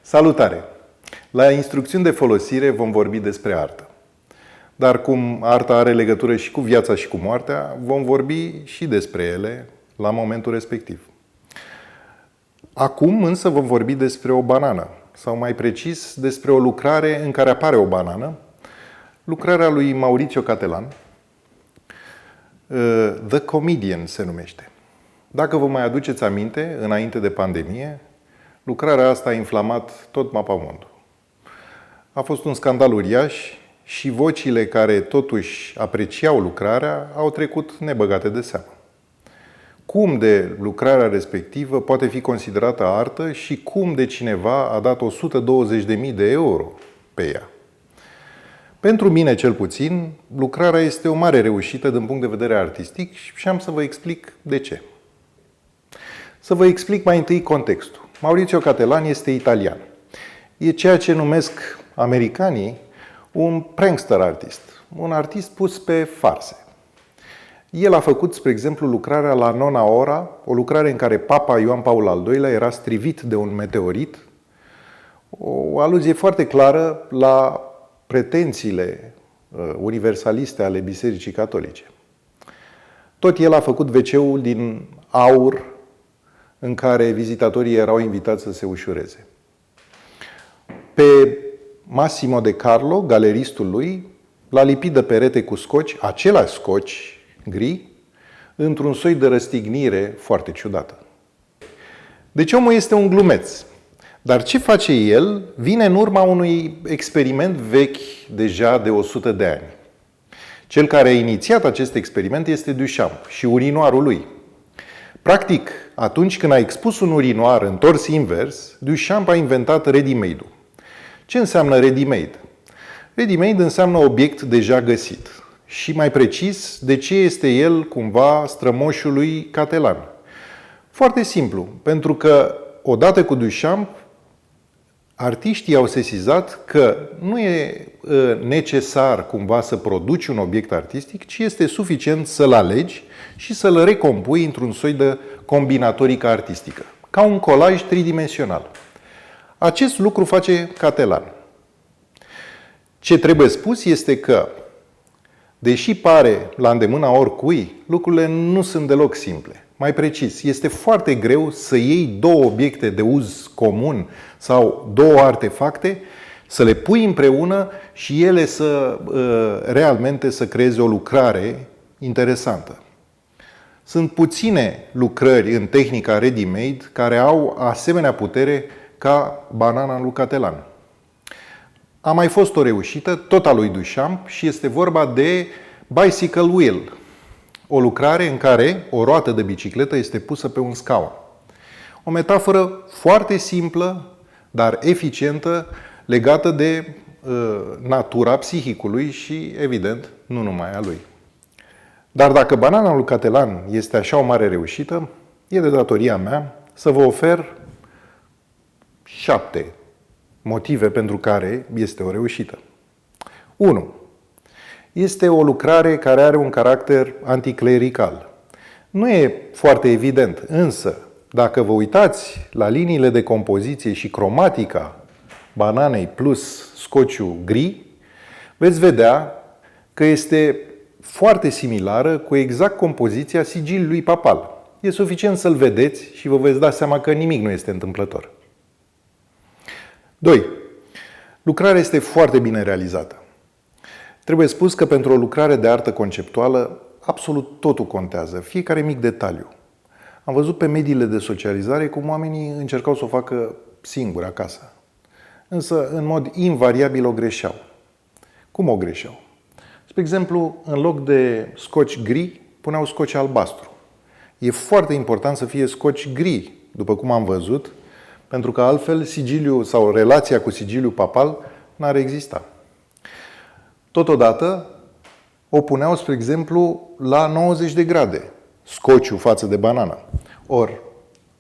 Salutare! La instrucțiuni de folosire vom vorbi despre artă. Dar cum arta are legătură și cu viața și cu moartea, vom vorbi și despre ele la momentul respectiv. Acum însă vom vorbi despre o banană, sau mai precis despre o lucrare în care apare o banană, lucrarea lui Mauricio Cattelan, The Comedian se numește. Dacă vă mai aduceți aminte, înainte de pandemie, lucrarea asta a inflamat tot mapamondul. A fost un scandal uriaș și vocile care totuși apreciau lucrarea au trecut nebăgate de seamă. Cum de lucrarea respectivă poate fi considerată artă și cum de cineva a dat 120.000 de euro pe ea? Pentru mine, cel puțin, lucrarea este o mare reușită din punct de vedere artistic și am să vă explic de ce. Să vă explic mai întâi contextul. Mauricio Cattelan este italian. E ceea ce numesc americanii un prankster artist, un artist pus pe farse. El a făcut, spre exemplu, lucrarea La Nona Ora, o lucrare în care Papa Ioan Paul al II-lea era strivit de un meteorit, o aluzie foarte clară la pretențiile universaliste ale Bisericii Catolice. Tot el a făcut WC-ul din aur în care vizitatorii erau invitați să se ușureze. Pe Massimo De Carlo, galeristul lui, l-a lipit de perete cu scoci, același scoci gri, într-un soi de răstignire foarte ciudată. Deci omul este un glumeț. Dar ce face el vine în urma unui experiment vechi deja de 100 de ani. Cel care a inițiat acest experiment este Duchamp și urinoarul lui. Practic, atunci când a expus un urinoar întors invers, Duchamp a inventat ready-made-ul. Ce înseamnă ready-made? Ready-made înseamnă obiect deja găsit. Și mai precis, de ce este el cumva strămoșul lui Cattelan? Foarte simplu, pentru că odată cu Duchamp, artiștii au sesizat că nu e necesar cumva să produci un obiect artistic, ci este suficient să-l alegi și să-l recompui într-un soi de combinatorică artistică, ca un colaj tridimensional. Acest lucru face Cattelan. Ce trebuie spus este că, deși pare la îndemâna oricui, lucrurile nu sunt deloc simple. Mai precis, este foarte greu să iei două obiecte de uz comun sau două artefacte, să le pui împreună și ele realmente să creeze o lucrare interesantă. Sunt puține lucrări în tehnica ready-made care au asemenea putere ca banana lui Cattelan. A mai fost o reușită, tot a lui Duchamp, și este vorba de Bicycle Wheel, o lucrare în care o roată de bicicletă este pusă pe un scaun. O metaforă foarte simplă, dar eficientă, legată de natura psihicului și, evident, nu numai a lui. Dar dacă banana lui Cattelan este așa o mare reușită, e de datoria mea să vă ofer 7 motive pentru care este o reușită. 1. Este o lucrare care are un caracter anticlerical. Nu e foarte evident, însă, dacă vă uitați la liniile de compoziție și cromatica bananei plus scociul gri, veți vedea că este foarte similară cu exact compoziția sigiliului papal. E suficient să-l vedeți și vă veți da seama că nimic nu este întâmplător. 2. Lucrarea este foarte bine realizată. Trebuie spus că pentru o lucrare de artă conceptuală, absolut totul contează, fiecare mic detaliu. Am văzut pe mediile de socializare cum oamenii încercau să o facă singuri acasă. Însă, în mod invariabil, o greșeau. Cum o greșeau? Spre exemplu, în loc de scoci gri, puneau scoci albastru. E foarte important să fie scoci gri, după cum am văzut, pentru că altfel sigiliul sau relația cu sigiliul papal n-ar exista. Totodată, o puneau, spre exemplu, la 90 de grade, scociul față de banană. Ori,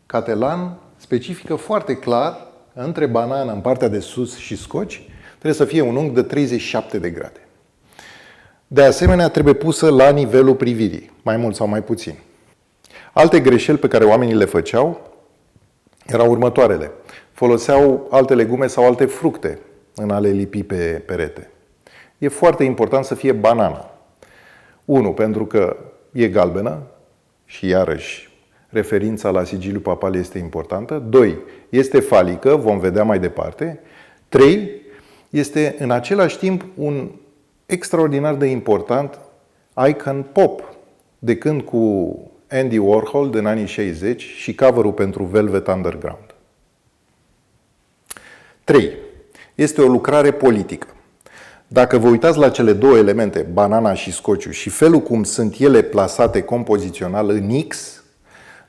Catalan specifică foarte clar, între banană în partea de sus și scoci, trebuie să fie un unghi de 37 de grade. De asemenea, trebuie pusă la nivelul privirii, mai mult sau mai puțin. Alte greșeli pe care oamenii le făceau erau următoarele. Foloseau alte legume sau alte fructe în a le lipi pe perete. E foarte important să fie banana. 1. Pentru că e galbenă și iarăși referința la sigiliul papal este importantă. 2. Este falică, vom vedea mai departe. 3. Este în același timp un extraordinar de important icon pop, de când cu Andy Warhol din anii 60 și cover-ul pentru Velvet Underground. 3. Este o lucrare politică. Dacă vă uitați la cele două elemente, banana și scociu, și felul cum sunt ele plasate compozițional în X,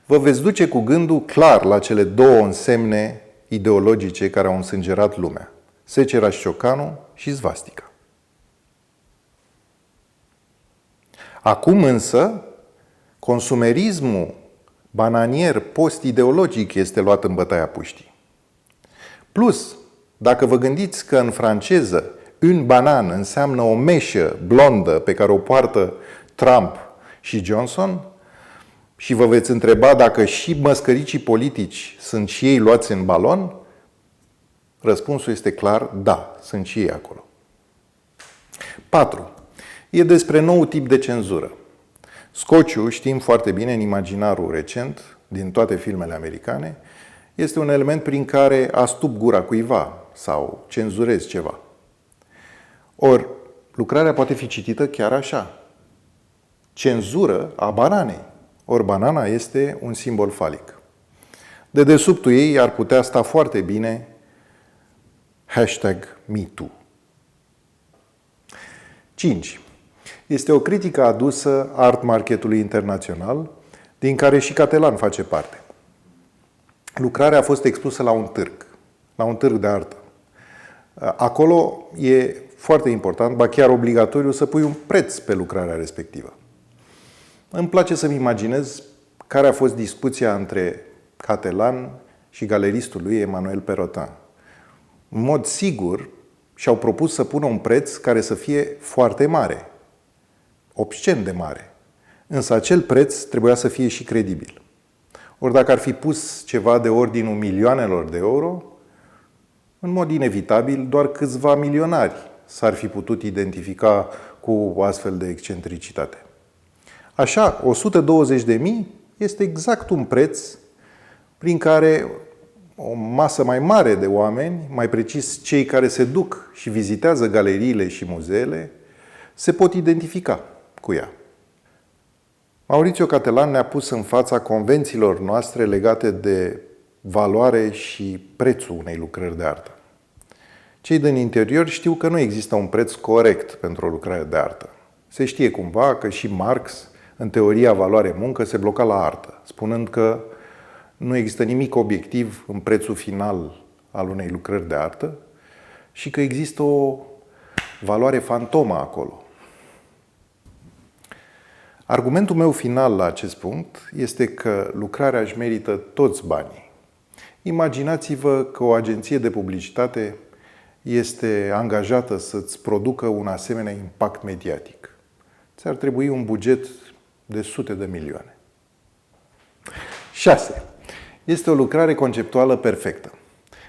vă veți duce cu gândul clar la cele două însemne ideologice care au însângerat lumea. Secera Ciocanu și svastica. Acum însă, consumerismul bananier post-ideologic este luat în bătaia puștii. Plus, dacă vă gândiți că în franceză un banan înseamnă o meșă blondă pe care o poartă Trump și Johnson, și vă veți întreba dacă și măscăricii politici sunt și ei luați în balon, răspunsul este clar, da, sunt și ei acolo. 4. E despre nou tip de cenzură. Scociul, știm foarte bine în imaginarul recent, din toate filmele americane, este un element prin care astup gura cuiva sau cenzurezi ceva. Ori, lucrarea poate fi citită chiar așa. Cenzură a bananei. Ori banana este un simbol falic. De dedesubtul ei ar putea sta foarte bine #MeToo. 5. Este o critică adusă art marketului internațional, din care și Catalan face parte. Lucrarea a fost expusă la un târg de artă. Acolo e foarte important, ba chiar obligatoriu, să pui un preț pe lucrarea respectivă. Îmi place să-mi imaginez care a fost discuția între Catalan și galeristul lui Emmanuel Perrotin. În mod sigur, și-au propus să pună un preț care să fie foarte mare, obscen de mare. Însă acel preț trebuia să fie și credibil. Ori dacă ar fi pus ceva de ordinul milioanelor de euro, în mod inevitabil, doar câțiva milionari s-ar fi putut identifica cu o astfel de excentricitate. Așa, 120.000 este exact un preț prin care o masă mai mare de oameni, mai precis cei care se duc și vizitează galeriile și muzeele, se pot identifica cu ea. Maurizio Catalan ne-a pus în fața convențiilor noastre legate de valoare și prețul unei lucrări de artă. Cei din interior știu că nu există un preț corect pentru o lucrare de artă. Se știe cumva că și Marx, în teoria valoare-muncă, se bloca la artă, spunând că nu există nimic obiectiv în prețul final al unei lucrări de artă și că există o valoare fantomă acolo. Argumentul meu final la acest punct este că lucrarea își merită toți banii. Imaginați-vă că o agenție de publicitate este angajată să-ți producă un asemenea impact mediatic. Ți-ar trebui un buget de sute de milioane. 6. Este o lucrare conceptuală perfectă.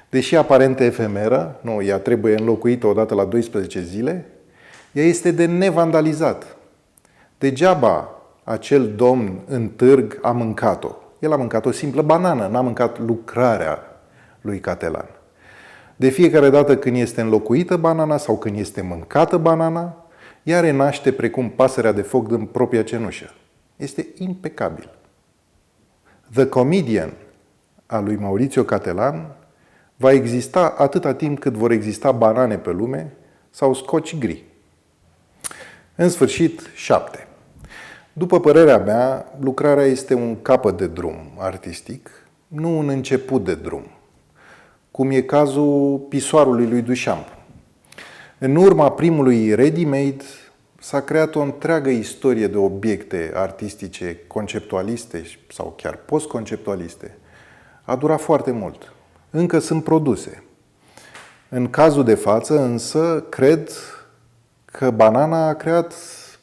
Deși aparent efemeră, ea trebuie înlocuită odată la 12 zile, ea este de nevandalizat. Degeaba acel domn în târg a mâncat-o. El a mâncat o simplă banană, n-a mâncat lucrarea lui Catalan. De fiecare dată când este înlocuită banana sau când este mâncată banana, ea renaște precum pasărea de foc din propria cenușă. Este impecabil. The Comedian a lui Maurizio Catalan va exista atâta timp cât vor exista banane pe lume sau scoci gri. În sfârșit, 7. După părerea mea, lucrarea este un capăt de drum artistic, nu un început de drum, cum e cazul pisoarului lui Duchamp. În urma primului ready-made s-a creat o întreagă istorie de obiecte artistice, conceptualiste sau chiar post-conceptualiste. A durat foarte mult. Încă sunt produse. În cazul de față, însă, cred că Banana a creat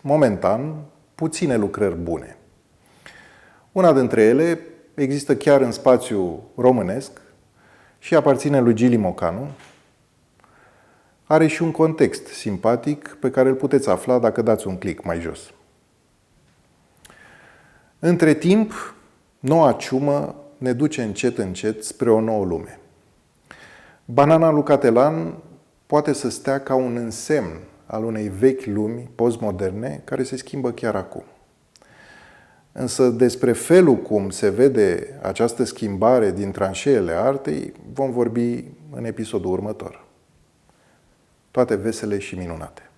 momentan puține lucrări bune. Una dintre ele există chiar în spațiu românesc și aparține lui Gili Mocanu. Are și un context simpatic pe care îl puteți afla dacă dați un click mai jos. Între timp, noua ciumă ne duce încet spre o nouă lume. Banana lui Catelan poate să stea ca un însemn al unei vechi lumi postmoderne care se schimbă chiar acum. Însă despre felul cum se vede această schimbare din tranșeele artei vom vorbi în episodul următor. Toate vesele și minunate!